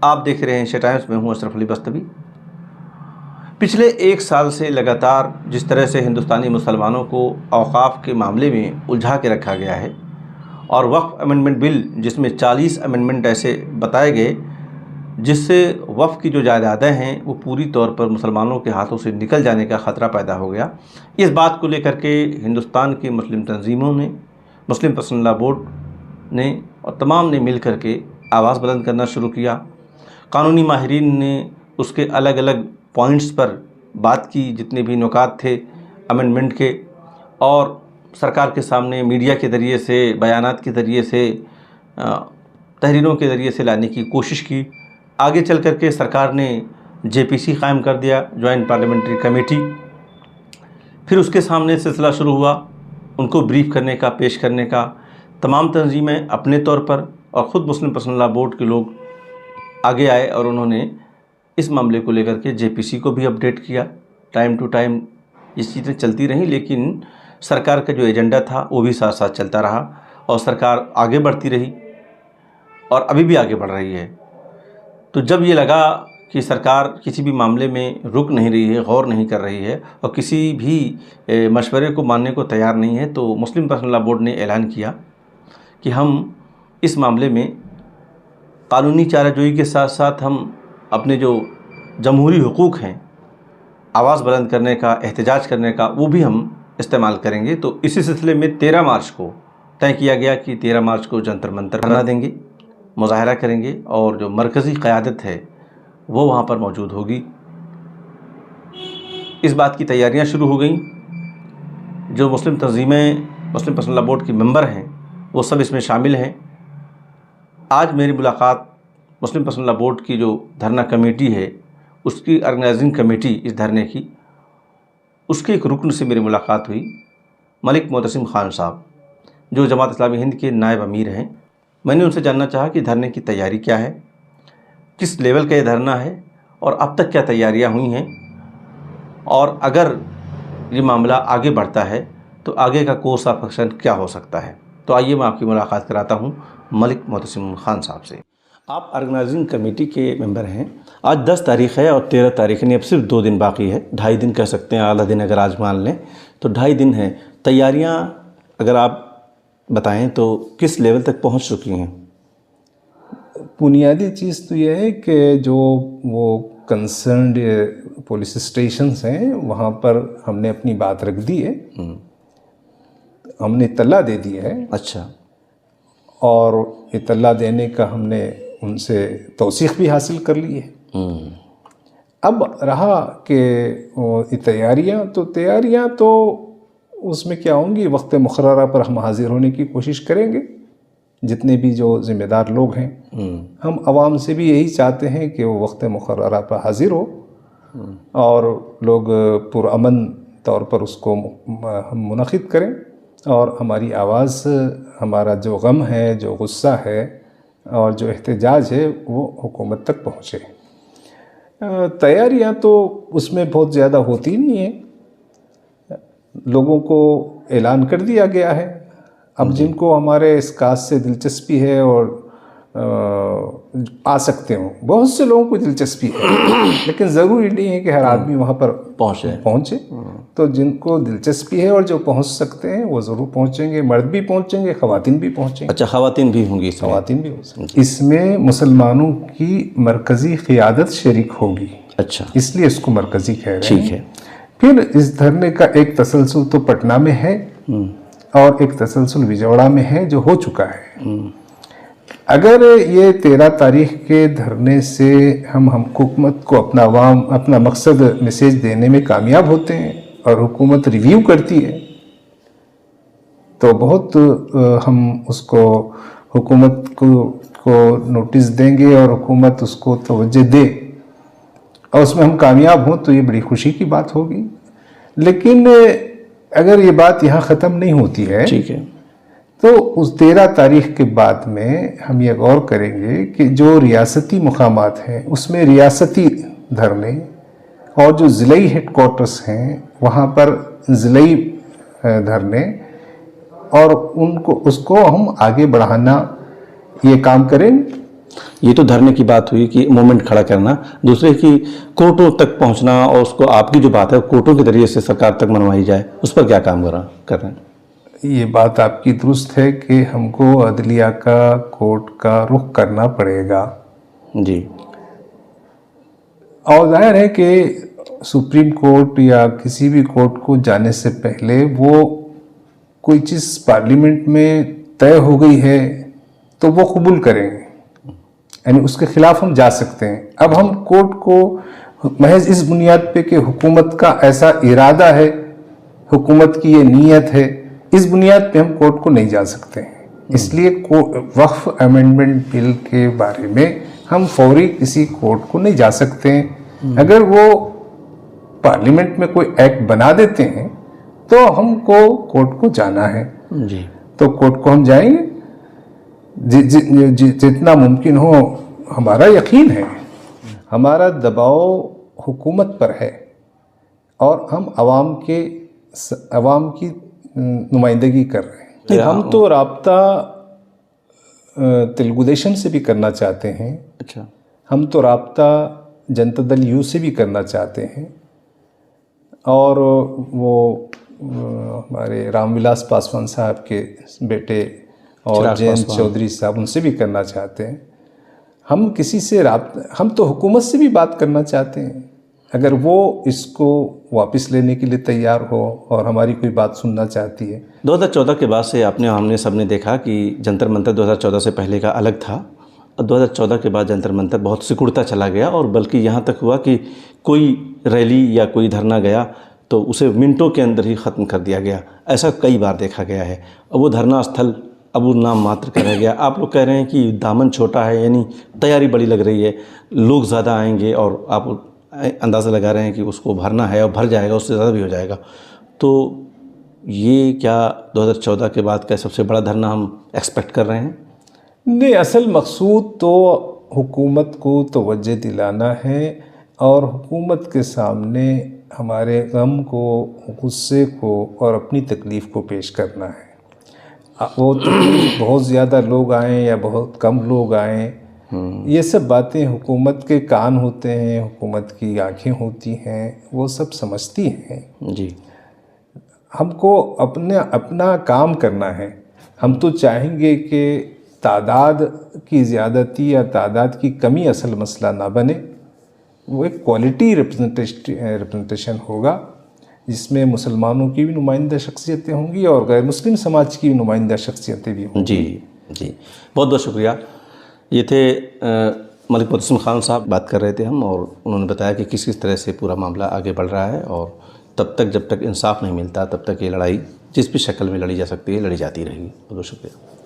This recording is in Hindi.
आप देख रहे हैं एशिया टाइम्स में हूँ अशरफ अली बस्तवी। पिछले एक साल से लगातार जिस तरह से हिंदुस्तानी मुसलमानों को औक़ाफ़ के मामले में उलझा के रखा गया है और वक्फ़ अमेंडमेंट बिल जिसमें 40 अमेंडमेंट ऐसे बताए गए जिससे वक्फ़ की जो जायदादें हैं वो पूरी तौर पर मुसलमानों के हाथों से निकल जाने का ख़तरा पैदा हो गया। इस बात को लेकर के हिंदुस्तान की मुस्लिम तंजीमों ने, मुस्लिम पर्सनल लॉ बोर्ड ने और तमाम ने मिल कर के आवाज़ बुलंद करना शुरू किया। कानूनी माहिरीन ने उसके अलग अलग पॉइंट्स पर बात की, जितने भी नुकात थे अमेंडमेंट के, और सरकार के सामने मीडिया के ज़रिए से, बयानात के ज़रिए से, तहरीरों के ज़रिए से लाने की कोशिश की। आगे चल कर के सरकार ने JPC कायम कर दिया, जॉइंट पार्लियामेंट्री कमेटी। फिर उसके सामने सिलसिला शुरू हुआ उनको ब्रीफ़ करने का, पेश करने का। तमाम तंजीमें अपने तौर पर और ख़ुद मुस्लिम पर्सनल लॉ बोर्ड के लोग आगे आए और उन्होंने इस मामले को लेकर के JPC को भी अपडेट किया। टाइम टू टाइम ये चीज़ें चलती रहीं, लेकिन सरकार का जो एजेंडा था वो भी साथ साथ चलता रहा और सरकार आगे बढ़ती रही और अभी भी आगे बढ़ रही है। तो जब ये लगा कि सरकार किसी भी मामले में रुक नहीं रही है, गौर नहीं कर रही है और किसी भी मशवरे को मानने को तैयार नहीं है, तो मुस्लिम पर्सनल लॉ बोर्ड ने ऐलान किया कि हम इस मामले में कानूनी चाराजोई के साथ साथ हम अपने जो जमहूरी हुकूक़ हैं, आवाज़ बुलंद करने का, एहतजाज करने का, वो भी हम इस्तेमाल करेंगे। तो इसी सिलसिले में 13 मार्च को तय किया गया कि 13 मार्च को जंतर मंतर बना देंगे, मुज़ाहरा करेंगे और जो मरकज़ी क़यादत है वो वहाँ पर मौजूद होगी। इस बात की तैयारियाँ शुरू हो गईं। जो मुस्लिम तंजीमें, मुस्लिम पर्सनल लॉ बोर्ड के मेंबर हैं, वो सब इसमें शामिल हैं। आज मेरी मुलाकात मुस्लिम पर्सनल लॉ बोर्ड की जो धरना कमेटी है, उसकी ऑर्गेनाइजिंग कमेटी इस धरने की, उसके एक रुकन से मेरी मुलाकात हुई, मलिक मोहतसिम ख़ान साहब, जो जमात इस्लामी हिंद के नायब अमीर हैं। मैंने उनसे जानना चाहा कि धरने की तैयारी क्या है, किस लेवल का ये धरना है और अब तक क्या तैयारियां हुई हैं, और अगर ये मामला आगे बढ़ता है तो आगे का कोर्स ऑफ एक्शन क्या हो सकता है। तो आइए मैं आपकी मुलाकात कराता हूँ मलिक मोहतसिम ख़ान साहब से। आप ऑर्गेनाइजिंग कमेटी के मेंबर हैं। आज 10 तारीख़ है और 13 तारीख़ नहीं, अब सिर्फ 2 दिन बाकी है। 2.5 दिन कह सकते हैं, आधा दिन अगर आज मान लें तो 2.5 दिन है। तैयारियां अगर आप बताएं तो किस लेवल तक पहुंच चुकी हैं? बुनियादी चीज़ तो यह है कि जो वो कंसर्न्ड पुलिस स्टेशंस हैं वहाँ पर हमने अपनी बात रख दी है, हमने इत्तला दे दी है। अच्छा। और इत्तला देने का हमने उनसे तौसीक़ भी हासिल कर ली है। अब रहा कि तैयारियाँ तो उसमें क्या होंगी, वक्त मुक़र्ररा पर हम हाज़िर होने की कोशिश करेंगे, जितने भी जो ज़िम्मेदार लोग हैं। हम आवाम से भी यही चाहते हैं कि वो वक्त मुक़र्ररा पर हाज़िर हो और लोग पुरअमन तौर पर उसको हम मुनक़िद करें और हमारी आवाज़, हमारा जो गम है, जो गुस्सा है और जो एहतजाज है वो हुकूमत तक पहुँचे। तैयारियाँ तो उसमें बहुत ज़्यादा होती नहीं है, लोगों को ऐलान कर दिया गया है। अब जिनको हमारे इस काज से दिलचस्पी है और आ सकते हो, बहुत से लोगों को दिलचस्पी है, लेकिन ज़रूरी नहीं है कि हर आदमी वहाँ पर पहुँचे। तो जिनको दिलचस्पी है और जो पहुँच सकते हैं वो ज़रूर पहुँचेंगे। मर्द भी पहुँचेंगे, ख़वातीन भी पहुँचेंगे। अच्छा, ख़वातीन भी होंगी? ख़वातीन भी हो सकती। इसमें मुसलमानों की मरकज़ी क़यादत शरीक होगी। अच्छा, इसलिए इसको मरकज़ी कह रहे हैं। ठीक है। फिर इस धरने का एक तसलसल तो पटना में है और एक तसलसल विजयवाड़ा में है, जो हो चुका है। अगर ये 13 तारीख़ के धरने से हम हुकूमत को अपना मकसद मैसेज देने में कामयाब होते हैं और हुकूमत रिव्यू करती है, तो बहुत हम उसको हुकूमत को नोटिस देंगे और हुकूमत उसको तवज्जो दे और उसमें हम कामयाब हों तो ये बड़ी खुशी की बात होगी। लेकिन अगर ये बात यहाँ ख़त्म नहीं होती है, ठीक है, तो उस 13 तारीख़ के बाद में हम ये गौर करेंगे कि जो रियासती मुकामात हैं उसमें रियासती धरने और जो ज़िलाई हेडक्वार्टर्स हैं वहाँ पर ज़िलाई धरने और उसको हम आगे बढ़ाना ये काम करें ये तो धरने की बात हुई कि मूवमेंट खड़ा करना, दूसरे की कोर्टों तक पहुंचना और उसको आपकी जो बात है कोर्टों के जरिए से सरकार तक मनवाई जाए, उस पर क्या काम कर रहे हैं? ये बात आपकी दुरुस्त है कि हमको अदलिया का, कोर्ट का रुख करना पड़ेगा जी। और जाहिर है कि सुप्रीम कोर्ट या किसी भी कोर्ट को जाने से पहले वो कोई चीज़ पार्लियामेंट में तय हो गई है तो वो कबूल करेंगे, यानी उसके खिलाफ हम जा सकते हैं। अब हम कोर्ट को महज इस बुनियाद पे कि हुकूमत का ऐसा इरादा है, हुकूमत की ये नीयत है, इस बुनियाद पे हम कोर्ट को नहीं जा सकते हैं। इसलिए वक्फ अमेंडमेंट बिल के बारे में हम फौरी किसी कोर्ट को नहीं जा सकते हैं। अगर वो पार्लियामेंट में कोई एक्ट बना देते हैं तो हमको कोर्ट को जाना है जी। तो कोर्ट को हम जाएंगे, जितना मुमकिन हो। हमारा यकीन है, हमारा दबाव हुकूमत पर है और हम आवाम की नुमाइंदगी कर रहे हैं। हम तो राब्ता तेलुगु देशम से भी करना चाहते हैं। अच्छा। हम तो राब्ता जनता दल यू से भी करना चाहते हैं और वो हमारे रामविलास पासवान साहब के बेटे और जयंत चौधरी साहब, उनसे भी करना चाहते हैं। हम किसी से हम तो हुकूमत से भी बात करना चाहते हैं, अगर वो इसको वापस लेने के लिए तैयार हो और हमारी कोई बात सुनना चाहती है। 2014 के बाद से हमने सबने देखा कि जंतर मंतर 2014 से पहले का अलग था और 2014 के बाद जंतर मंतर बहुत सिकुड़ता चला गया और बल्कि यहाँ तक हुआ कि कोई रैली या कोई धरना गया तो उसे मिनटों के अंदर ही ख़त्म कर दिया गया। ऐसा कई बार देखा गया है। अब वो धरना स्थल अब वो नाम मात्र का रह गया। आप लोग कह रहे हैं कि दामन छोटा है, यानी तैयारी बड़ी लग रही है, लोग ज़्यादा आएंगे और आप अंदाज़ा लगा रहे हैं कि उसको भरना है और भर जाएगा, उससे ज़्यादा भी हो जाएगा। तो ये क्या 2014 के बाद का सबसे बड़ा धरना हम एक्सपेक्ट कर रहे हैं? नहीं, असल मकसूद तो हुकूमत को तवज्जो दिलाना है और हुकूमत के सामने हमारे गम को, गुस्से को और अपनी तकलीफ़ को पेश करना है। वो तकलीफ बहुत ज़्यादा लोग आएँ या बहुत कम लोग आएँ, ये सब बातें हुकूमत के कान होते हैं, हुकूमत की आँखें होती हैं, वो सब समझती हैं। जी। हमको अपना काम करना है। हम तो चाहेंगे कि तादाद की ज़्यादती या तादाद की कमी असल मसला ना बने, वो एक क्वालिटी रिप्रेजेंटेशन होगा जिसमें मुसलमानों की भी नुमाइंदा शख्सियतें होंगी और गैर मुस्लिम समाज की भी नुमाइंदा शख्सियतें भी होंगी। जी। बहुत बहुत शुक्रिया। ये थे मलिक मुबस्सिम खान साहब, बात कर रहे थे हम और उन्होंने बताया कि किस किस तरह से पूरा मामला आगे बढ़ रहा है और तब तक जब तक इंसाफ नहीं मिलता तब तक ये लड़ाई जिस भी शक्ल में लड़ी जा सकती है लड़ी जाती रहेगी। बहुत बहुत शुक्रिया।